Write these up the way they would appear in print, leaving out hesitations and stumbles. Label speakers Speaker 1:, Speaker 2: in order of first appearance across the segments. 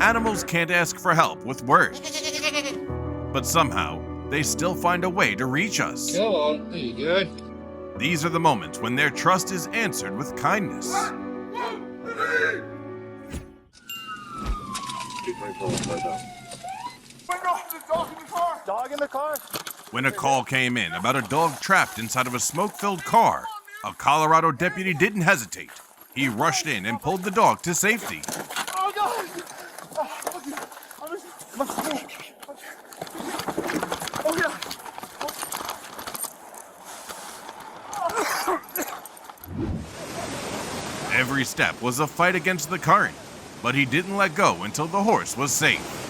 Speaker 1: Animals can't ask for help with words, but somehow they still find a way to reach us.
Speaker 2: Come on, there you go.
Speaker 1: These are the moments when their trust is answered with kindness.
Speaker 3: Dog in the car?
Speaker 1: When a call came in about a dog trapped inside of a smoke-filled car, a Colorado deputy didn't hesitate. He rushed in and pulled the dog to safety.
Speaker 3: Oh, God! Oh, yeah.
Speaker 1: Every step was a fight against the current, but he didn't let go until the horse was safe.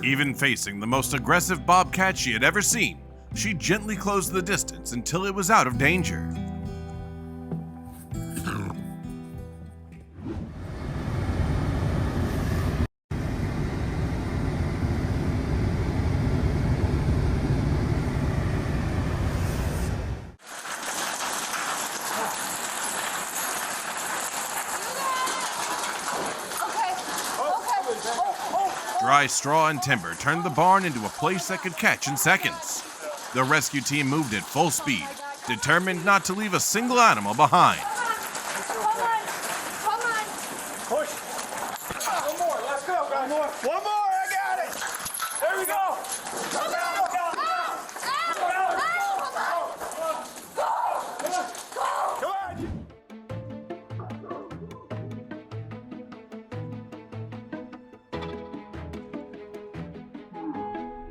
Speaker 1: Even facing the most aggressive bobcat she had ever seen, she gently closed the distance until it was out of danger. Dry straw and timber turned the barn into a place that could catch in seconds. The rescue team moved at full speed, determined not to leave a single animal behind.
Speaker 4: Come on.
Speaker 3: Push. One more. Let's go, guys. One more. I got it. There we go. Come on.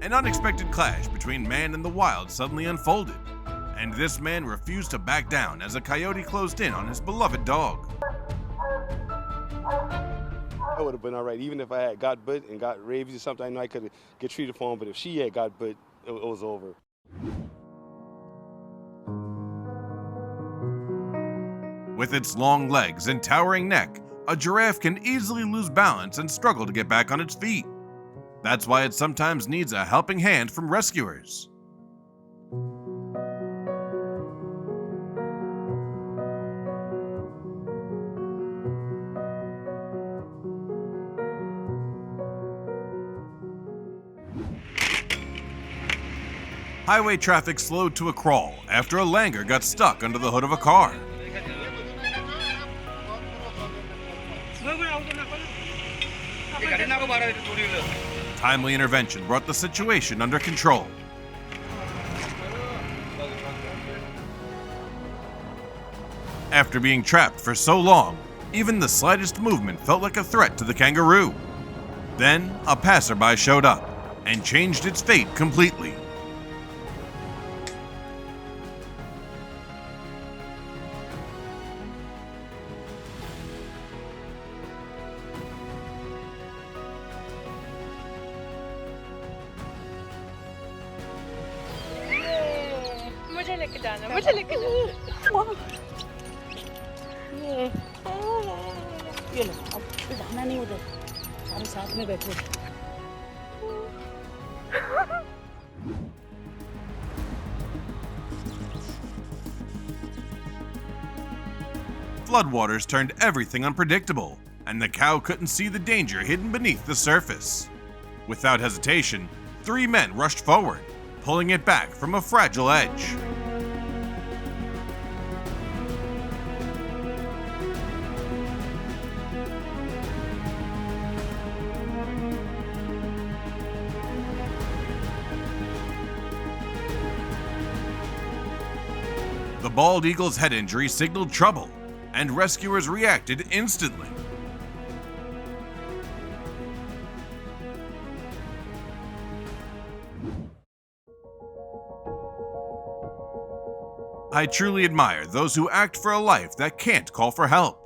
Speaker 1: An unexpected clash between man and the wild suddenly unfolded, and this man refused to back down as a coyote closed in on his beloved dog.
Speaker 5: I would have been all right, even if I had got bit and got rabies or something. I know I could get treated for him, but if she had got bit, it was over.
Speaker 1: With its long legs and towering neck, a giraffe can easily lose balance and struggle to get back on its feet. That's why it sometimes needs a helping hand from rescuers. Highway traffic slowed to a crawl after a Langer got stuck under the hood of a car. Timely intervention brought the situation under control. After being trapped for so long, even the slightest movement felt like a threat to the kangaroo. Then, a passerby showed up and changed its fate completely.
Speaker 4: मुझे लेके जाना
Speaker 6: ये लो अब जाना नहीं उधर सारे साथ में बैठो
Speaker 1: Floodwaters turned everything unpredictable, and the cow couldn't see the danger hidden beneath the surface. Without hesitation, 3 men rushed forward, pulling it back from a fragile edge. The bald eagle's head injury signaled trouble, and rescuers reacted instantly. I truly admire those who act for a life that can't call for help.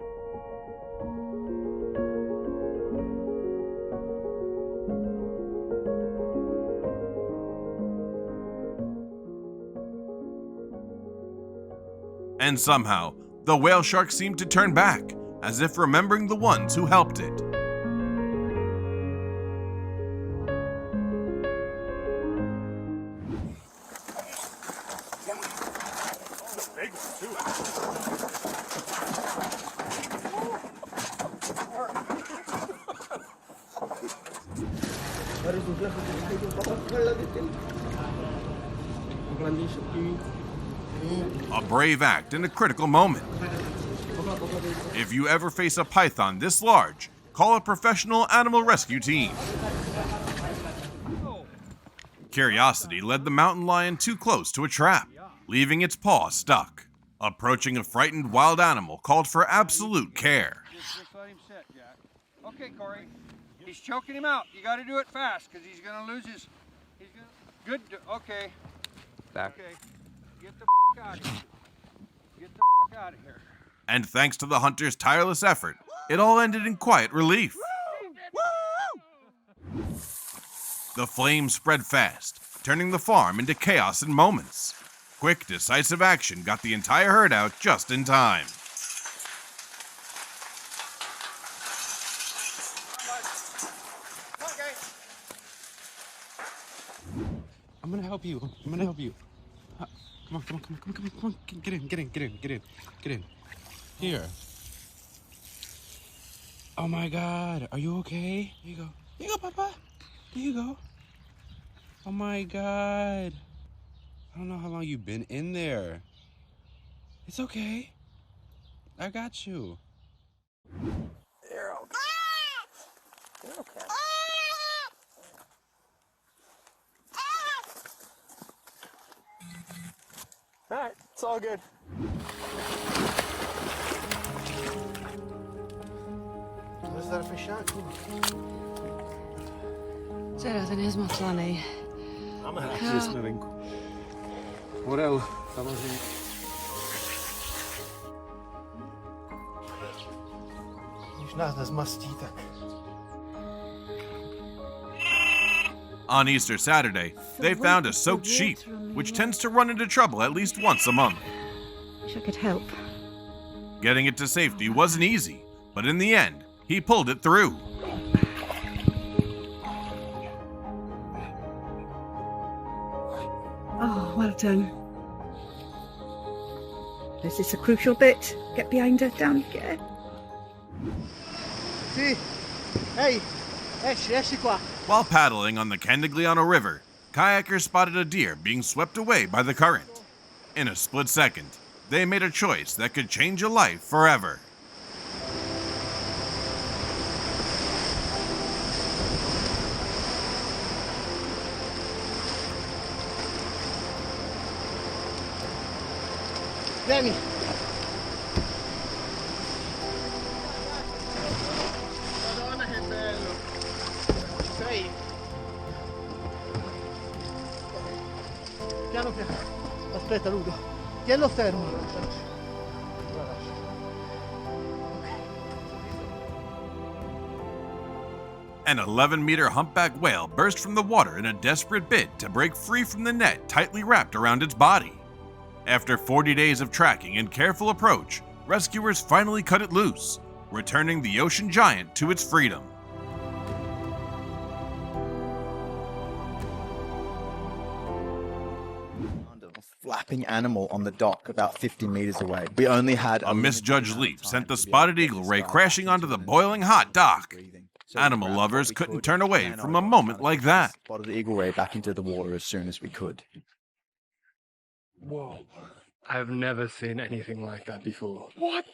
Speaker 1: And somehow, the whale shark seemed to turn back, as if remembering the ones who helped it. A brave act in a critical moment. If you ever face a python this large, call a professional animal rescue team. Curiosity led the mountain lion too close to a trap, leaving its paw stuck. Approaching a frightened wild animal called for absolute care.
Speaker 2: Just let him sit, Jack. Okay, Corey. He's choking him out. You got to do it fast because he's going to lose his. Good. Okay.
Speaker 7: Back.
Speaker 2: Okay. Get the out of here. Get the out of here.
Speaker 1: And thanks to the hunter's tireless effort, it all ended in quiet relief. The flames spread fast, turning the farm into chaos in moments. Quick, decisive action got the entire herd out just in time.
Speaker 7: I'm gonna help you. I'm gonna help you. Come on, come on, come on, come on, come on, come on. Get in, get in, get in, get in, get in. Here. Oh my God, are you okay? Here you go. Here you go, Papa. Here you go. Oh my God. I don't know how long you've been in there. It's okay. I got you.
Speaker 3: You're okay. You're okay. All right, it's all good. Zda för tjänst.
Speaker 8: Zaraz, nezmoclanej.
Speaker 3: Máme hrát si venku. Peril, samozřejmě. Když nás nezmastí, tak...
Speaker 1: On Easter Saturday, they found a soaked sheep, which tends to run into trouble at least once a month.
Speaker 8: Wish I could help.
Speaker 1: Getting it to safety wasn't easy, but in the end, he pulled it through.
Speaker 8: Oh, well done. This is a crucial bit. Get behind her, down you get.
Speaker 3: Sì. Ehi, esci qua.
Speaker 1: While paddling on the Candigliano River, kayakers spotted a deer being swept away by the current. In a split second, they made a choice that could change a life forever.
Speaker 3: Vieni. Madonna che bello. Ci sei? Piano piano. Aspetta Ludo. Tienilo fermo.
Speaker 1: An 11-meter humpback whale burst from the water in a desperate bid to break free from the net tightly wrapped around its body. After 40 days of tracking and careful approach, rescuers finally cut it loose, returning the ocean giant to its freedom.
Speaker 9: Flapping animal on the dock about 50 meters away. We only had
Speaker 1: A misjudged leap sent the spotted eagle ray crashing onto the boiling hot dock. Animal lovers couldn't turn away from a moment like that.
Speaker 9: Spotted eagle ray back into the water as soon as we could.
Speaker 10: Whoa. I've never seen anything like that before. What?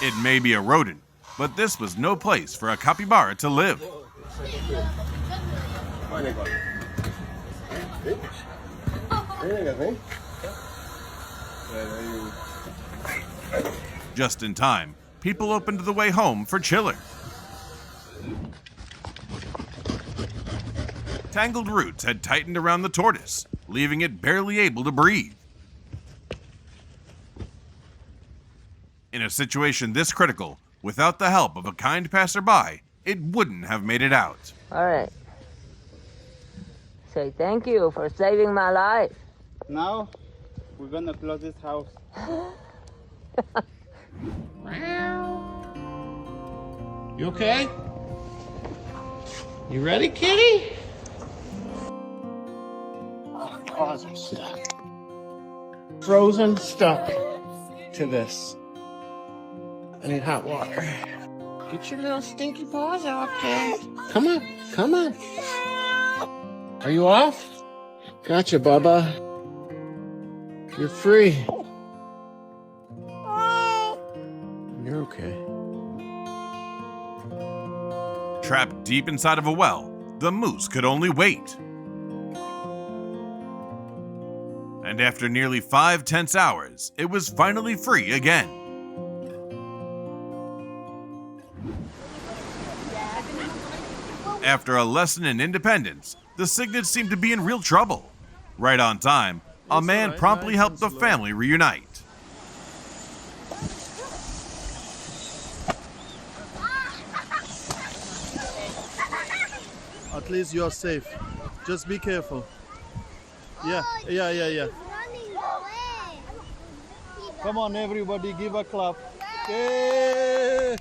Speaker 1: It may be a rodent, but this was no place for a capybara to live. Just in time, people opened the way home for Chiller. Tangled roots had tightened around the tortoise, leaving it barely able to breathe. In a situation this critical, without the help of a kind passerby, it wouldn't have made it out.
Speaker 11: All right. Say thank you for saving my life.
Speaker 3: Now We're gonna close this house.
Speaker 11: You okay? You ready, kitty? Oh, paws are stuck. Frozen, stuck to this. I need hot water. Get your little stinky paws out there. Come on, come on. Are you off? Gotcha, Bubba. You're free. You're okay.
Speaker 1: Trapped deep inside of a well, the moose could only wait. And after nearly 5 tense hours, it was finally free again. After a lesson in independence, the cygnets seemed to be in real trouble. Right on time, a man promptly helped the family reunite.
Speaker 12: At least you're safe. Just be careful. Yeah. Come on, everybody, give a clap. Yay!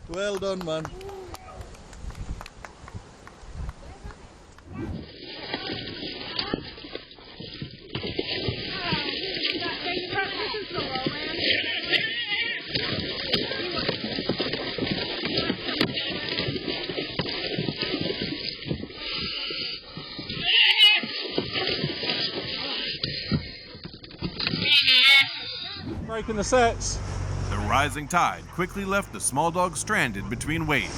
Speaker 12: Well done, man.
Speaker 3: Breaking the sets.
Speaker 1: The rising tide quickly left the small dog stranded between waves.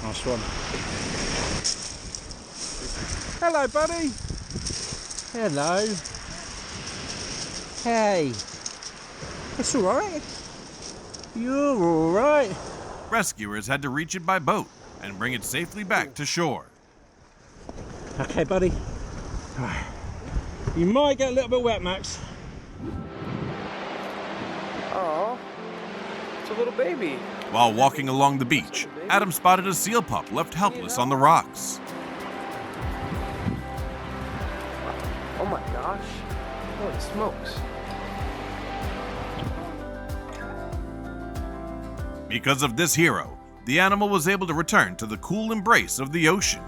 Speaker 3: Nice one. Hello, buddy. Hello. Hey. It's all right. You're all right.
Speaker 1: Rescuers had to reach it by boat and bring it safely back to shore.
Speaker 3: Okay, buddy. You might get a little bit wet, Max.
Speaker 13: Oh, it's a little baby.
Speaker 1: While walking along the beach, Adam spotted a seal pup left helpless on the rocks.
Speaker 13: Oh my gosh. Holy smokes.
Speaker 1: Because of this hero, the animal was able to return to the cool embrace of the ocean.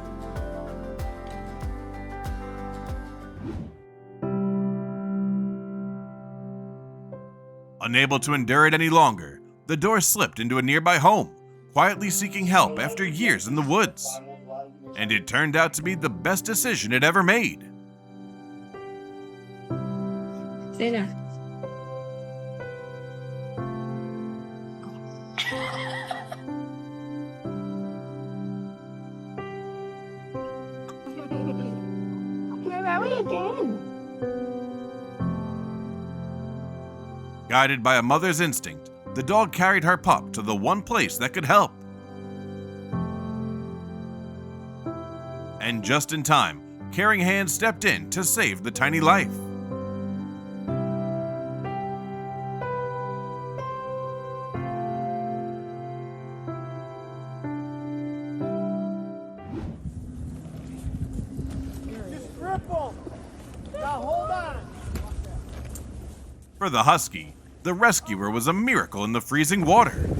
Speaker 1: Unable to endure it any longer, the door slipped into a nearby home, quietly seeking help after years in the woods. And it turned out to be the best decision it ever made.
Speaker 4: Zena. Where are we again?
Speaker 1: Guided by a mother's instinct, the dog carried her pup to the one place that could help. And just in time, caring hands stepped in to save the tiny life.
Speaker 3: Triple. Now hold on.
Speaker 1: For the husky, the rescuer was a miracle in the freezing water.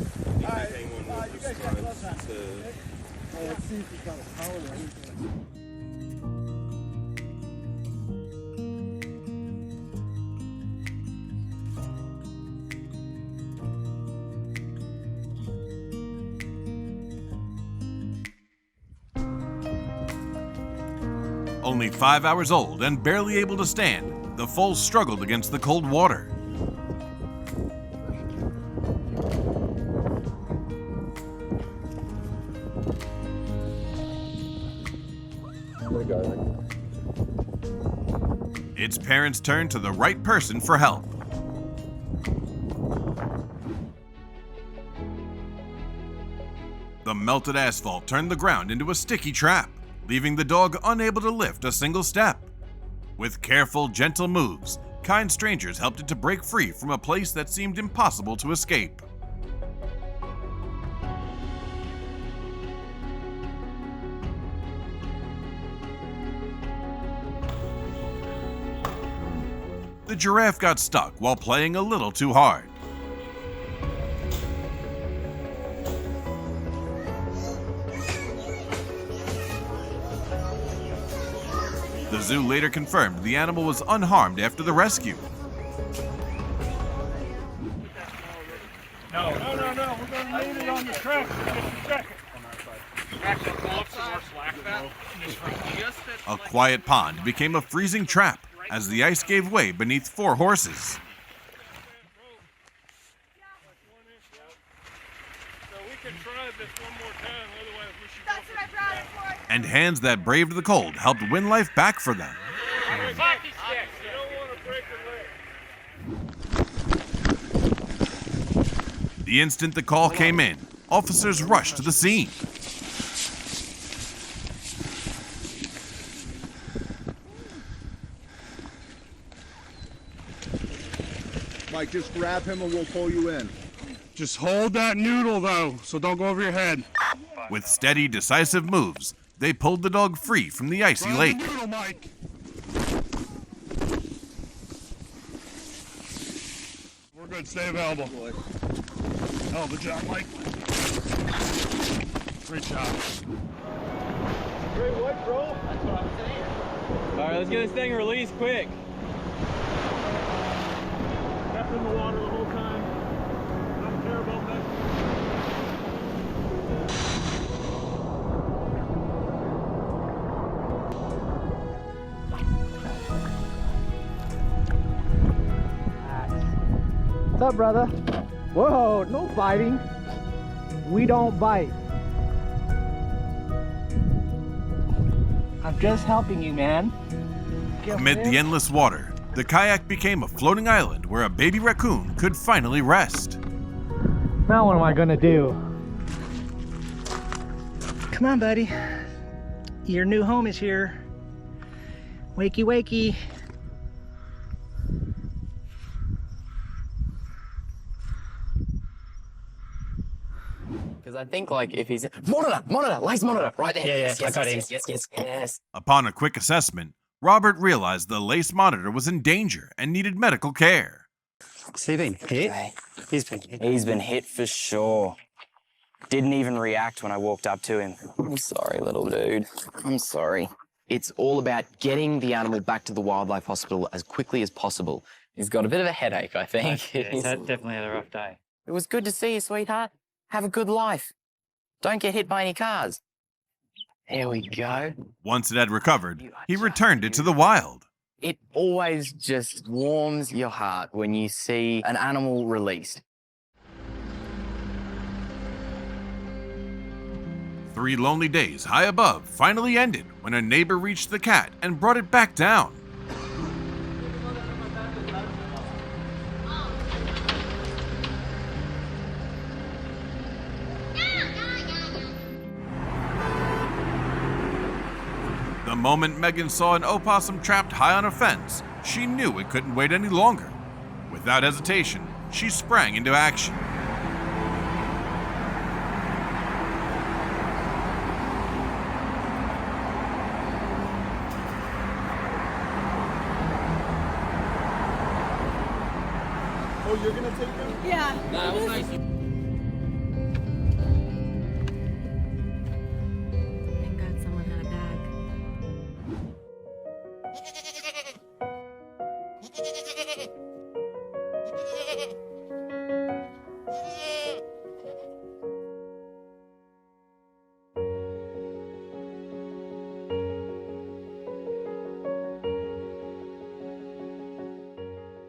Speaker 1: Only 5 hours old and barely able to stand, the foal struggled against the cold water. Its parents turned to the right person for help. The melted asphalt turned the ground into a sticky trap, leaving the dog unable to lift a single step. With careful, gentle moves, kind strangers helped it to break free from a place that seemed impossible to escape. the giraffe got stuck while playing a little too hard. The zoo later confirmed the animal was unharmed after the rescue.
Speaker 3: No, we're gonna leave it on the track for just a second.
Speaker 1: A quiet pond became a freezing trap as the ice gave way beneath 4 horses.
Speaker 3: So we can try this one more time, otherwise we should. That's what I brought it for.
Speaker 1: And hands that braved the cold helped win life back for them.
Speaker 3: Hockey sticks. You don't want to break your leg.
Speaker 1: The instant the call came in, officers rushed to the scene.
Speaker 14: Mike, just grab him and we'll pull you in.
Speaker 12: Just hold that noodle, though, so don't go over your head.
Speaker 1: With steady, decisive moves, they pulled the dog free from the icy lake.
Speaker 12: Noodle, Mike. We're good. Stay available. Hell of a job, Mike. Great job.
Speaker 3: Great work, bro. That's what I'm saying.
Speaker 13: All right, let's get this thing released quick.
Speaker 3: Kept in the water the whole time. Don't care about that.
Speaker 13: What's up, brother? Whoa, no biting. We don't bite. I'm just helping you, man.
Speaker 1: Amid the endless water, the kayak became a floating island where a baby raccoon could finally rest.
Speaker 13: Now what am I gonna do? Come on, buddy. Your new home is here. Wakey, wakey.
Speaker 15: Because I think, like, if he's... Monitor! Lace monitor! Right there!
Speaker 13: Yeah,
Speaker 15: yes,
Speaker 13: I got him.
Speaker 15: Yes.
Speaker 1: Upon a quick assessment, Robert realized the lace monitor was in danger and needed medical care.
Speaker 15: Has he been hit? Okay. He's been hit for sure. Didn't even react when I walked up to him. I'm sorry, little dude. I'm sorry. It's all about getting the animal back to the wildlife hospital as quickly as possible. He's got a bit of a headache, I think.
Speaker 13: Yeah, he's definitely had a rough day.
Speaker 15: It was good to see you, sweetheart. Have a good life. Don't get hit by any cars. There we go.
Speaker 1: Once it had recovered, he returned it to the wild.
Speaker 15: It always just warms your heart when you see an animal released.
Speaker 1: 3 lonely days high above finally ended when a neighbor reached the cat and brought it back down. The moment Megan saw an opossum trapped high on a fence, she knew it couldn't wait any longer. Without hesitation, she sprang into action.
Speaker 14: Oh, you're gonna take him?
Speaker 6: Yeah.
Speaker 15: That was nice.
Speaker 6: Thank God someone had a bag.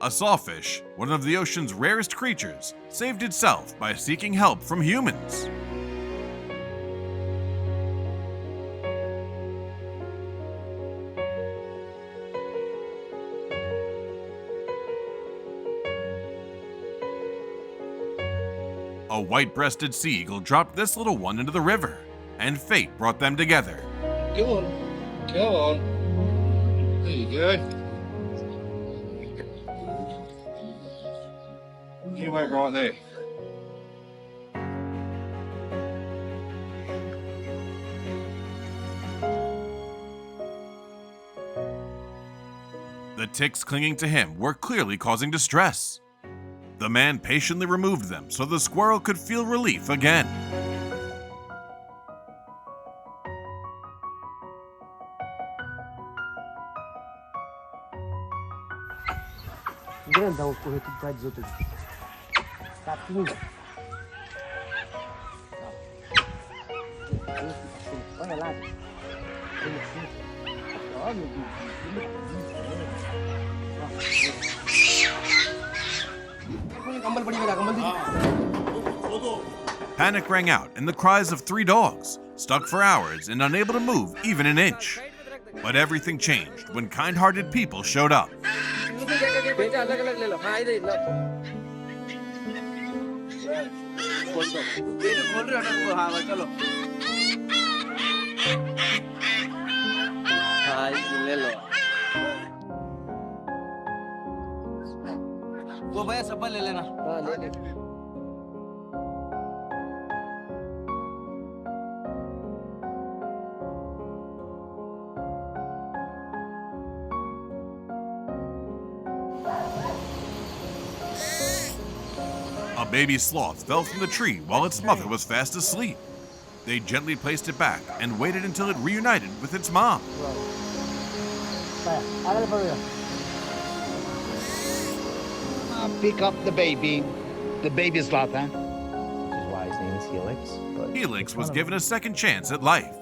Speaker 1: A sawfish, one of the ocean's rarest creatures, saved itself by seeking help from humans. A white-breasted sea eagle dropped this little one into the river, and fate brought them together.
Speaker 3: Go on. Go on. There you go. You wait right there.
Speaker 1: The The ticks clinging to him were clearly causing distress. The man patiently removed them so the squirrel could feel relief again. Panic rang out in the cries of 3 dogs, stuck for hours and unable to move even an inch. But everything changed when kind-hearted people showed up. A baby sloth fell from the tree while its mother was fast asleep. They gently placed it back and waited until it reunited with its mom.
Speaker 16: Pick up the baby sloth, huh?
Speaker 17: Which is why his name is Helix.
Speaker 1: Helix was given a second chance at life,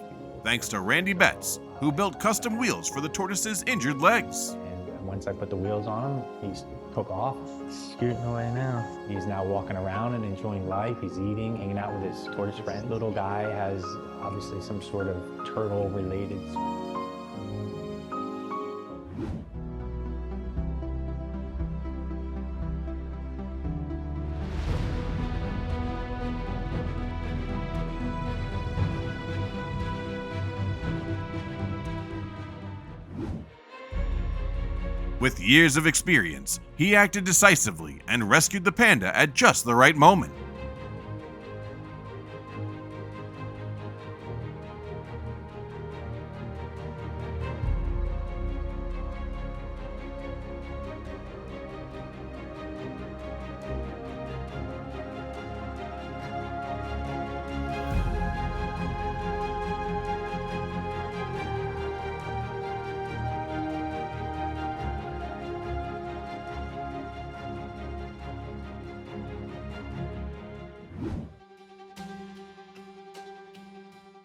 Speaker 1: thanks to Randy Betts, who built custom wheels for the tortoise's injured legs.
Speaker 17: And once I put the wheels on him, he took off, scooting away now. He's now walking around and enjoying life. He's eating, hanging out with his tortoise friend. Little guy has obviously some sort of turtle-related.
Speaker 1: With years of experience, he acted decisively and rescued the panda at just the right moment.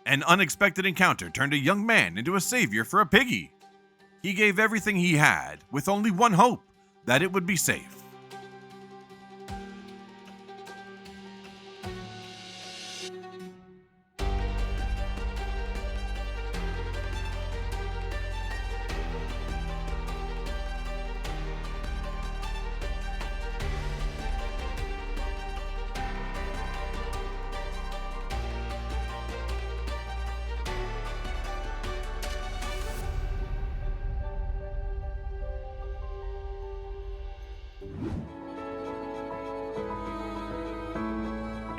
Speaker 1: An unexpected encounter turned a young man into a savior for a piggy. He gave everything he had with only one hope, that it would be safe.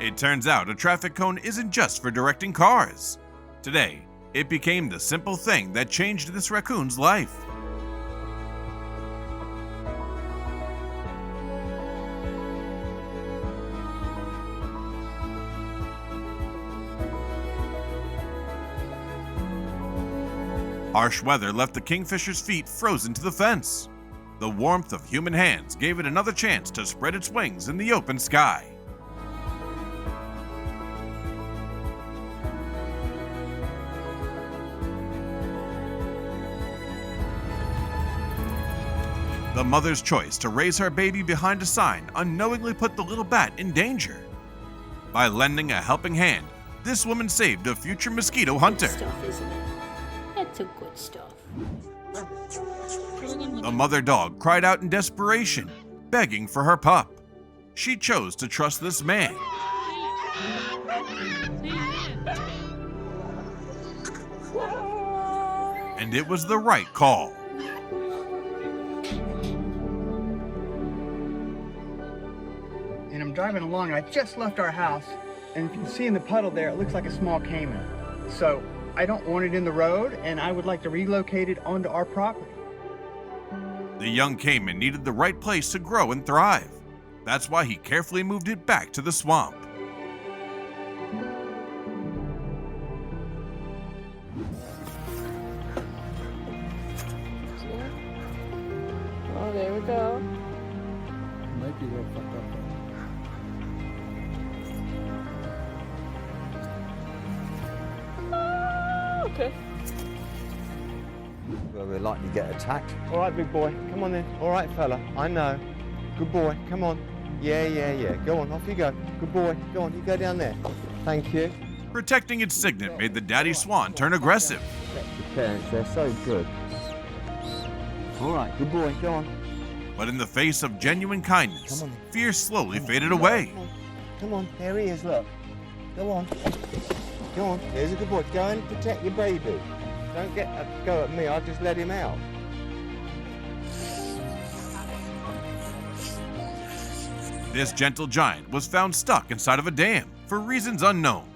Speaker 1: It turns out a traffic cone isn't just for directing cars. Today, it became the simple thing that changed this raccoon's life. Harsh weather left the kingfisher's feet frozen to the fence. The warmth of human hands gave it another chance to spread its wings in the open sky. The mother's choice to raise her baby behind a sign unknowingly put the little bat in danger. By lending a helping hand, this woman saved a future mosquito hunter.
Speaker 6: Good stuff, isn't it? That's a good stuff.
Speaker 1: The mother dog cried out in desperation, begging for her pup. She chose to trust this man. And it was the right call.
Speaker 13: And I'm driving along, and I just left our house, and if you can see in the puddle there, it looks like a small caiman. So I don't want it in the road, and I would like to relocate it onto our property.
Speaker 1: The young caiman needed the right place to grow and thrive. That's why he carefully moved it back to the swamp.
Speaker 4: Oh, there we go.
Speaker 2: Might be real fucked up.
Speaker 4: Okay.
Speaker 9: Where we're likely to get attacked. All right, big boy, come on then. All right, fella, I know. Good boy, come on. Yeah. Go on, off you go. Good boy, go on, you go down there. Thank you.
Speaker 1: Protecting its signet made the daddy swan turn aggressive.
Speaker 9: The parents, they're so good. All right, good boy, go on.
Speaker 1: But in the face of genuine kindness, fear slowly faded away.
Speaker 9: Come on, there he is, look. Go on. Go on, there's a good boy. Go and protect your baby. Don't get a go at me, I'll just let him out.
Speaker 1: This gentle giant was found stuck inside of a dam for reasons unknown.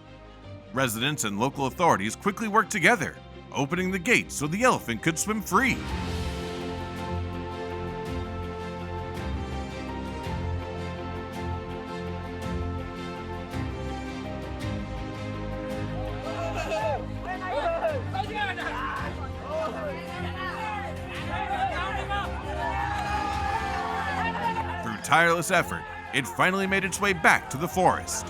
Speaker 1: Residents and local authorities quickly worked together, opening the gates so the elephant could swim free. Through tireless effort, it finally made its way back to the forest.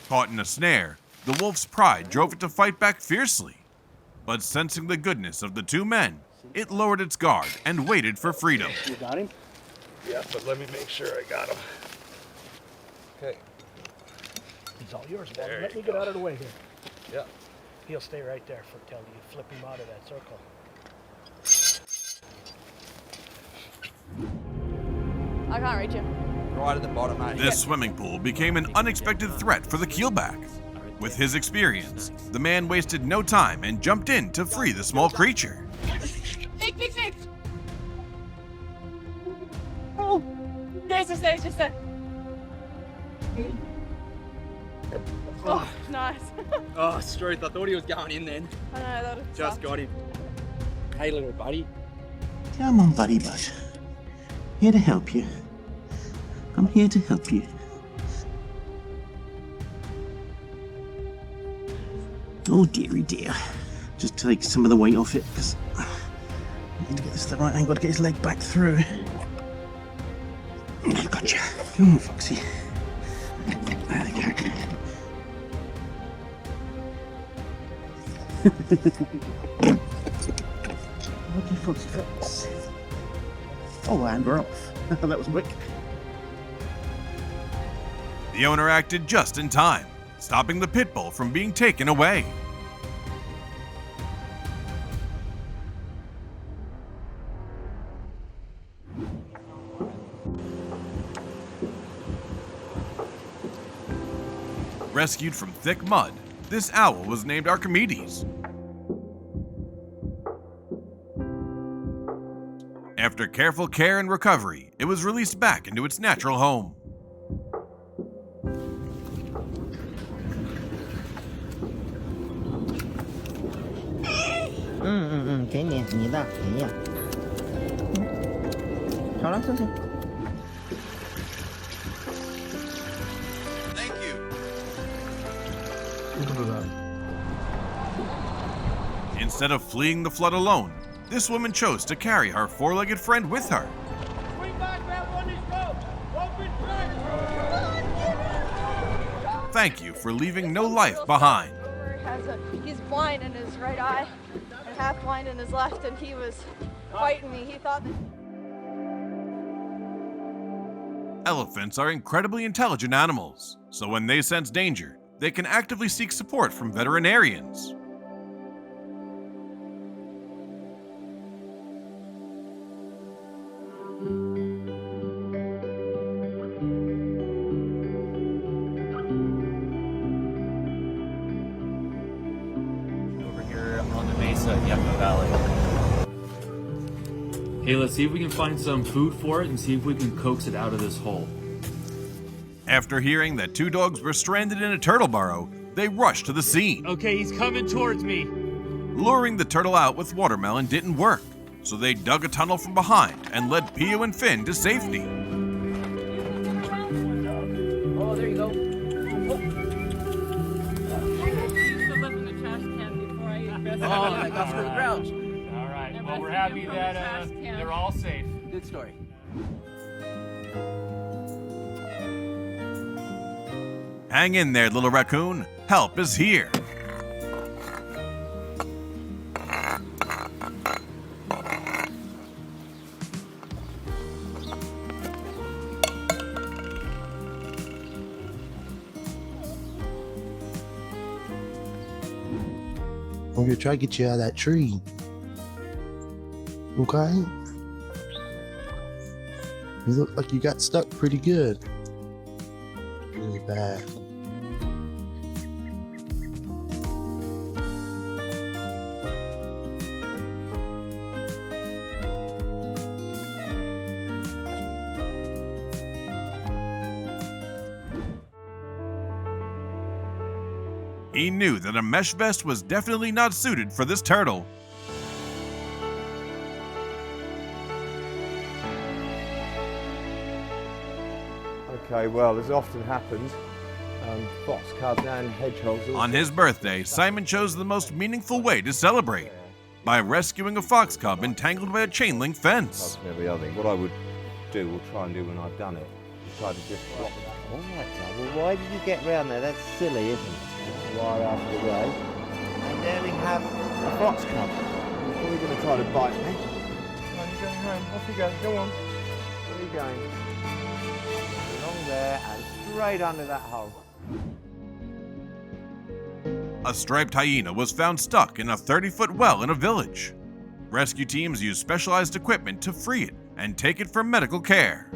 Speaker 1: Caught in a snare, the wolf's pride drove it to fight back fiercely. But sensing the goodness of the two men, it lowered its guard and waited for freedom.
Speaker 2: You got him?
Speaker 12: Yeah, but let me make sure I got him. Okay.
Speaker 18: He's all yours, Bob.
Speaker 12: There
Speaker 18: Let me
Speaker 12: you
Speaker 18: get
Speaker 12: go.
Speaker 18: out of the way here.
Speaker 12: Yeah.
Speaker 18: He'll stay right there until you flip him out of that circle.
Speaker 4: I can't reach him.
Speaker 9: Right at the bottom, mate.
Speaker 1: This swimming pool became an unexpected threat for the keelback. With his experience, the man wasted no time and jumped in to free the small creature.
Speaker 4: Fix! Oh, there's just there. Oh, nice.
Speaker 19: Oh, Struth, I thought he was going in then.
Speaker 4: I know, that was
Speaker 19: Just got him. Hey, little buddy.
Speaker 20: Come on, buddy bud. Here to help you. I'm here to help you. Oh, dearie dear. Just take some of the weight off it, because I need to get this to the right angle to get his leg back through. Gotcha. Come on, Foxy. There we go. Okay, Foxy, Fox. Oh, and we're off. That was quick.
Speaker 1: The owner acted just in time, stopping the pit bull from being taken away. Rescued from thick mud, this owl was named Archimedes. After careful care and recovery, it was released back into its natural home. Thank you. Instead of fleeing the flood alone, this woman chose to carry her four-legged friend with her. Thank you for leaving no life behind.
Speaker 4: He's blind in his right eye and half blind in his left, and he was fighting me. He thought that...
Speaker 1: Elephants are incredibly intelligent animals, so when they sense danger, they can actively seek support from veterinarians.
Speaker 21: Hey, let's see if we can find some food for it and see if we can coax it out of this hole.
Speaker 1: After hearing that two dogs were stranded in a turtle burrow, they rushed to the scene.
Speaker 21: Okay, he's coming towards me.
Speaker 1: Luring the turtle out with watermelon didn't work, so they dug a tunnel from behind and led Pio and Finn to safety.
Speaker 19: Oh, there you go. Oh, that got through the grounds.
Speaker 21: All right. Well, we're happy that they're all safe.
Speaker 19: Good story.
Speaker 1: Hang in there, little raccoon. Help is here.
Speaker 20: I'm gonna try to get you out of that tree. Okay? You look like you got stuck pretty good. Really bad.
Speaker 1: He knew that a mesh vest was definitely not suited for this turtle.
Speaker 9: Okay, well, as often happens, fox cubs and hedgehogs...
Speaker 1: On his birthday, Simon chose the most meaningful way to celebrate, by rescuing a fox cub entangled by a chain link fence.
Speaker 9: Every other thing. What I would do, will try and do when I've done it, is try to just block it. All right, well, why did you get round there? That's silly, isn't it? Wire out of the way. And there we have a fox cub. He's probably going to try to bite me. Come on, you're going home. Off you go. Go on. Where are you going? Along there and straight under that hole.
Speaker 1: A striped hyena was found stuck in a 30-foot well in a village. Rescue teams used specialized equipment to free it and take it for medical care.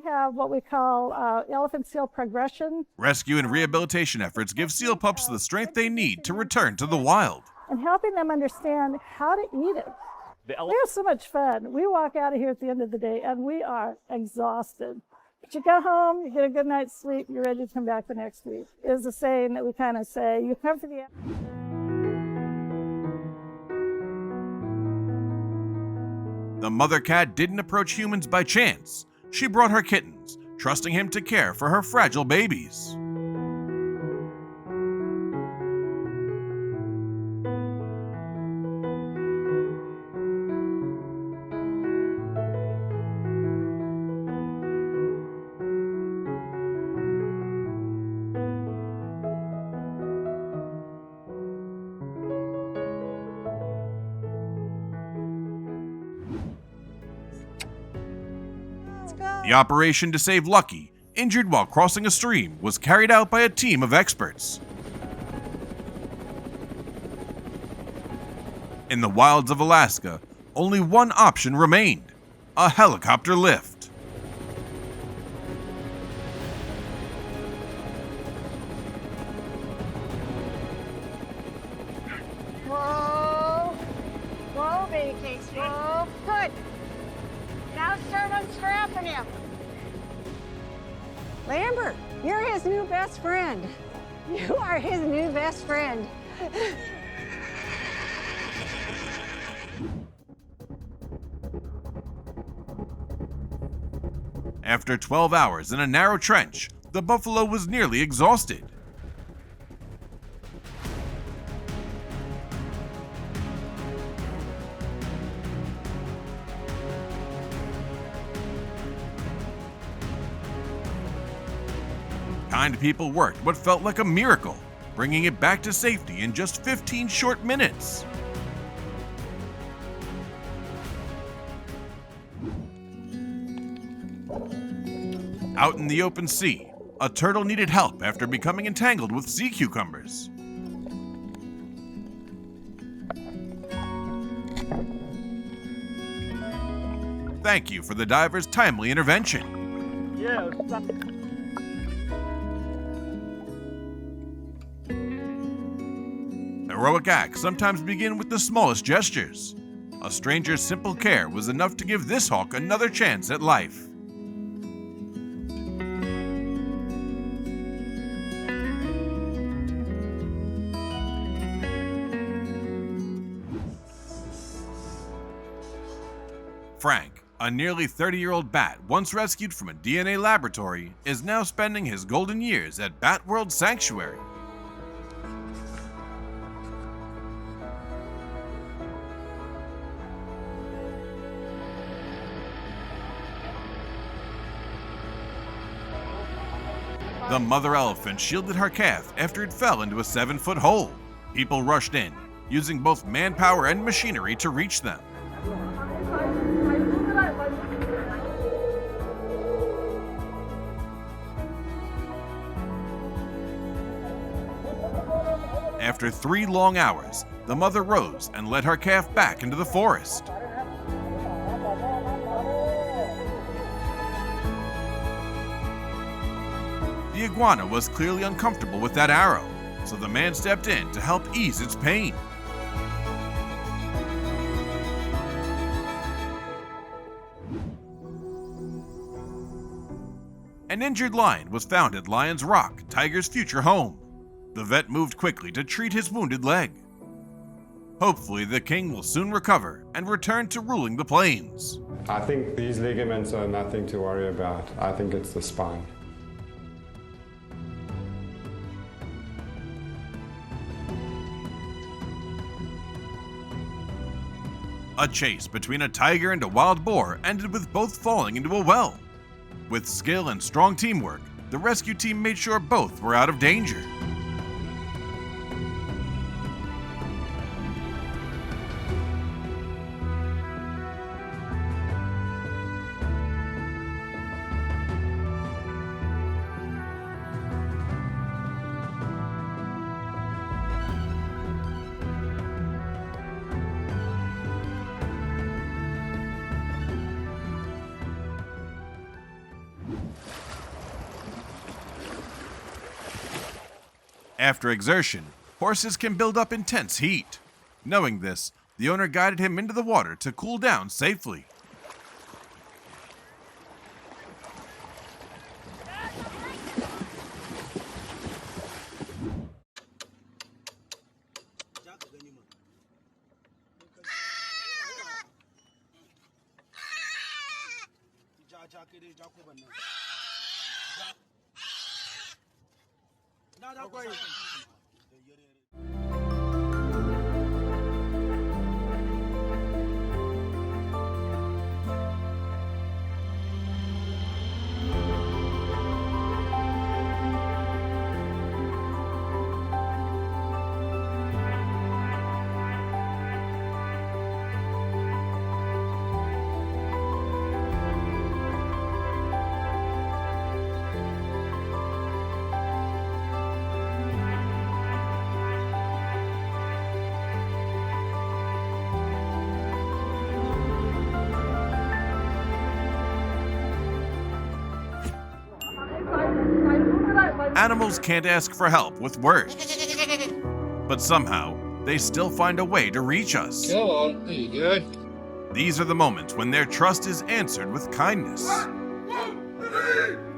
Speaker 5: Have what we call elephant seal progression.
Speaker 1: Rescue and rehabilitation efforts give seal pups the strength they need to return to the wild.
Speaker 5: And helping them understand how to eat it. We have so much fun. We walk out of here at the end of the day and we are exhausted. But you go home, you get a good night's sleep, you're ready to come back the next week. Is the saying that we kind of say, you come to the
Speaker 1: The mother cat didn't approach humans by chance. She brought her kittens, trusting him to care for her fragile babies. The operation to save Lucky, injured while crossing a stream, was carried out by a team of experts. In the wilds of Alaska, only one option remained: a helicopter lift.
Speaker 22: Whoa! Whoa, baby cakes, whoa! Good! Now start unstrapping him. Lambert, you're his new best friend. You are his new best friend.
Speaker 1: After 12 hours in a narrow trench, the buffalo was nearly exhausted. Kind people worked what felt like a miracle, bringing it back to safety in just 15 short minutes. Out in the open sea, a turtle needed help after becoming entangled with sea cucumbers. Thank you for the diver's timely intervention.
Speaker 18: Yeah,
Speaker 1: heroic acts sometimes begin with the smallest gestures. A stranger's simple care was enough to give this hawk another chance at life. Frank, a nearly 30-year-old bat once rescued from a DNA laboratory, is now spending his golden years at Bat World Sanctuary. The mother elephant shielded her calf after it fell into a 7-foot hole. People rushed in, using both manpower and machinery to reach them. After 3 long hours, the mother rose and led her calf back into the forest. The iguana was clearly uncomfortable with that arrow, so the man stepped in to help ease its pain. An injured lion was found at Lion's Rock, Tiger's future home. The vet moved quickly to treat his wounded leg. Hopefully, the king will soon recover and return to ruling the plains.
Speaker 7: I think these ligaments are nothing to worry about. I think it's the spine.
Speaker 1: A chase between a tiger and a wild boar ended with both falling into a well. With skill and strong teamwork, the rescue team made sure both were out of danger. After exertion, horses can build up intense heat. Knowing this, the owner guided him into the water to cool down safely. Animals can't ask for help with words, but somehow they still find a way to reach us.
Speaker 11: Come on, there you go.
Speaker 1: These are the moments when their trust is answered with kindness.
Speaker 3: 1, 2, 3.